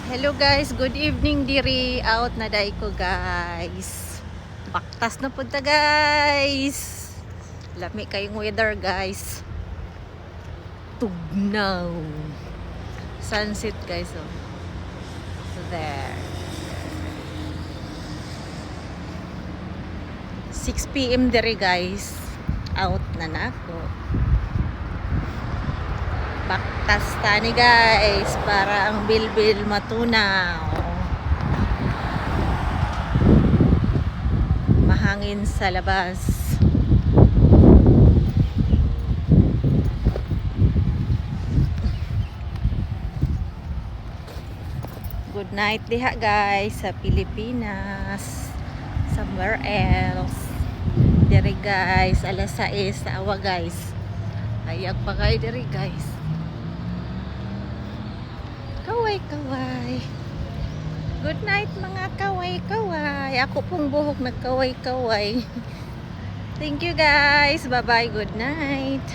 Hello guys, good evening diri. Out na day ko guys. Baktas na punta guys. Lami kayong weather guys. Tugnaw. Sunset guys oh. So there. 6 PM diri guys. Out na nako. Baktas tani guys para ang bilbil matunaw. Mahangin sa labas. Good night diha guys sa Pilipinas. Somewhere else. Diri guys, alas 6 sa awa guys. Ayag pa kayo diri guys. Kaway-kaway. Good night mga kaway-kaway. Ako pong buhok nagkaway-kaway. Thank you guys. Bye-bye. Good night.